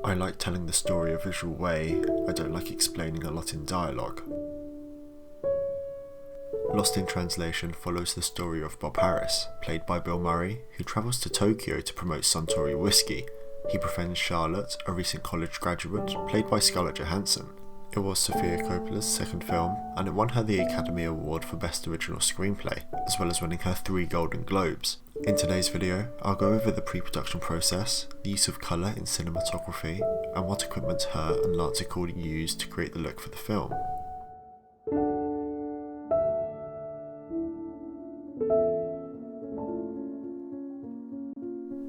I like telling the story a visual way, I don't like explaining a lot in dialogue. Lost in Translation follows the story of Bob Harris, played by Bill Murray, who travels to Tokyo to promote Suntory whiskey. He befriends Charlotte, a recent college graduate, played by Scarlett Johansson. It was Sofia Coppola's second film, and it won her the Academy Award for Best Original Screenplay, as well as winning her 3 Golden Globes. In today's video, I'll go over the pre-production process, the use of colour in cinematography, and what equipment her and Lance Accordi used to create the look for the film.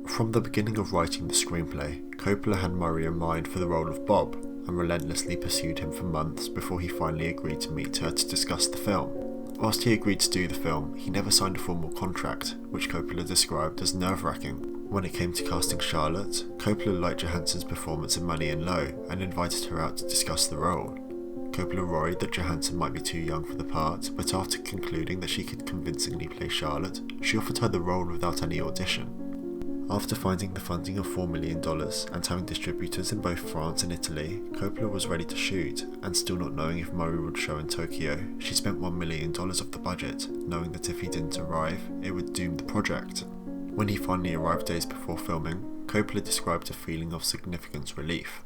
From the beginning of writing the screenplay, Coppola had Murray in mind for the role of Bob, and relentlessly pursued him for months before he finally agreed to meet her to discuss the film. Whilst he agreed to do the film, he never signed a formal contract, which Coppola described as nerve-wracking. When it came to casting Charlotte, Coppola liked Johansson's performance in Money and Low and invited her out to discuss the role. Coppola worried that Johansson might be too young for the part, but after concluding that she could convincingly play Charlotte, she offered her the role without any audition. After finding the funding of $4 million and having distributors in both France and Italy, Coppola was ready to shoot, and still not knowing if Murray would show in Tokyo, she spent $1 million of the budget, knowing that if he didn't arrive, it would doom the project. When he finally arrived days before filming, Coppola described a feeling of significant relief.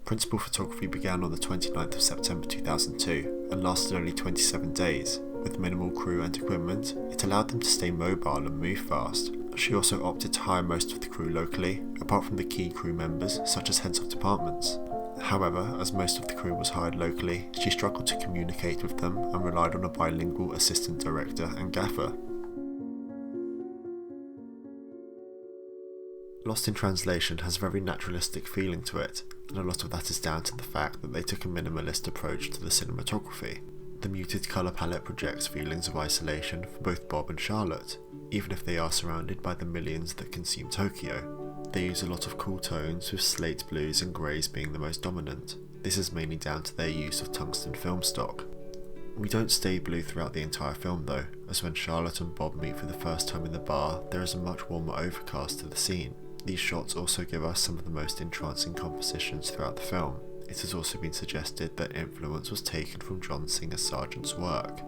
Principal photography began on the 29th of September 2002 and lasted only 27 days. With minimal crew and equipment, it allowed them to stay mobile and move fast. She also opted to hire most of the crew locally, apart from the key crew members such as heads of departments. However, as most of the crew was hired locally, she struggled to communicate with them and relied on a bilingual assistant director and gaffer. Lost in Translation has a very naturalistic feeling to it, and a lot of that is down to the fact that they took a minimalist approach to the cinematography. The muted colour palette projects feelings of isolation for both Bob and Charlotte, even if they are surrounded by the millions that consume Tokyo. They use a lot of cool tones, with slate blues and greys being the most dominant. This is mainly down to their use of tungsten film stock. We don't stay blue throughout the entire film though, as when Charlotte and Bob meet for the first time in the bar, there is a much warmer overcast to the scene. These shots also give us some of the most entrancing compositions throughout the film. It has also been suggested that influence was taken from John Singer Sargent's work.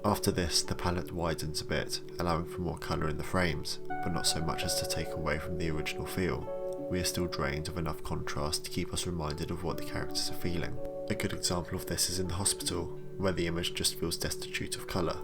After this, the palette widens a bit, allowing for more colour in the frames, but not so much as to take away from the original feel. We are still drained of enough contrast to keep us reminded of what the characters are feeling. A good example of this is in the hospital, where the image just feels destitute of colour.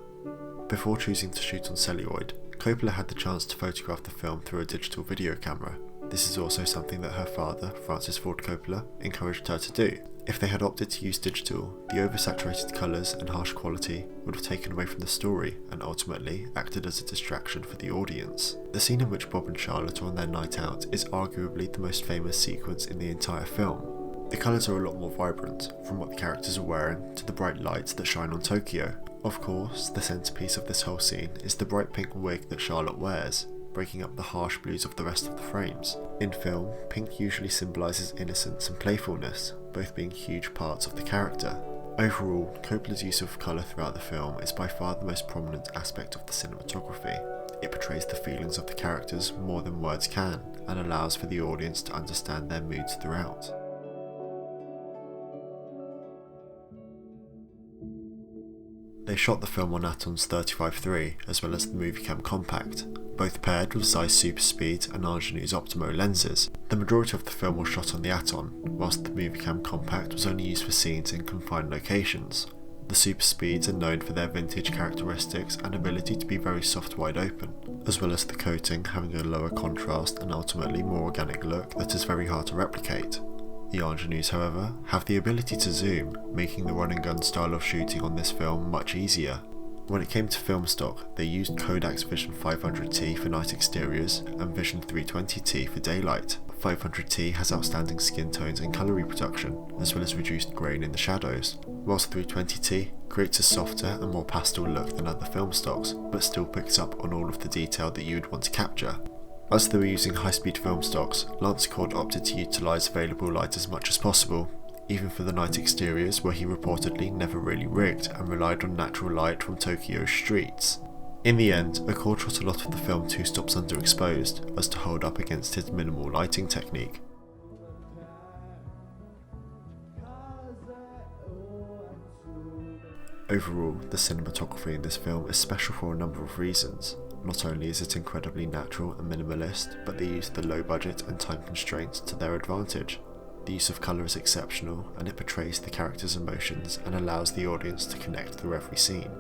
Before choosing to shoot on celluloid, Coppola had the chance to photograph the film through a digital video camera. This is also something that her father, Francis Ford Coppola, encouraged her to do. If they had opted to use digital, the oversaturated colours and harsh quality would have taken away from the story and ultimately acted as a distraction for the audience. The scene in which Bob and Charlotte are on their night out is arguably the most famous sequence in the entire film. The colours are a lot more vibrant, from what the characters are wearing to the bright lights that shine on Tokyo. Of course, the centrepiece of this whole scene is the bright pink wig that Charlotte wears, breaking up the harsh blues of the rest of the frames. In film, pink usually symbolises innocence and playfulness, both being huge parts of the character. Overall, Coppola's use of colour throughout the film is by far the most prominent aspect of the cinematography. It portrays the feelings of the characters more than words can, and allows for the audience to understand their moods throughout. They shot the film on Anton's 35-3 as well as the Movicam Compact, both paired with Zeiss Super Speed and Ingenu's Optimo lenses. The majority of the film was shot on the Anton, whilst the Movicam Compact was only used for scenes in confined locations. The Super Speeds are known for their vintage characteristics and ability to be very soft wide open, as well as the coating having a lower contrast and ultimately more organic look that is very hard to replicate. The Ingenus, however, have the ability to zoom, making the run and gun style of shooting on this film much easier. When it came to film stock, they used Kodak's Vision 500T for night exteriors and Vision 320T for daylight. 500T has outstanding skin tones and colour reproduction, as well as reduced grain in the shadows, whilst 320T creates a softer and more pastel look than other film stocks, but still picks up on all of the detail that you would want to capture. As they were using high-speed film stocks, Lance Accordi opted to utilise available light as much as possible, even for the night exteriors where he reportedly never really rigged and relied on natural light from Tokyo's streets. In the end, Accord shot a lot of the film 2 stops underexposed, as to hold up against his minimal lighting technique. Overall, the cinematography in this film is special for a number of reasons. Not only is it incredibly natural and minimalist, but they use the low budget and time constraints to their advantage. The use of colour is exceptional, and it portrays the characters' emotions and allows the audience to connect through every scene.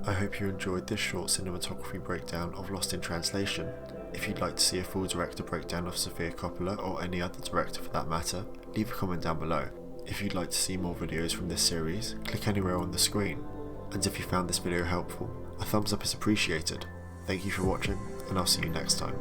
I hope you enjoyed this short cinematography breakdown of Lost in Translation. If you'd like to see a full director breakdown of Sofia Coppola, or any other director for that matter, leave a comment down below. If you'd like to see more videos from this series, click anywhere on the screen. And if you found this video helpful, a thumbs up is appreciated. Thank you for watching, and I'll see you next time.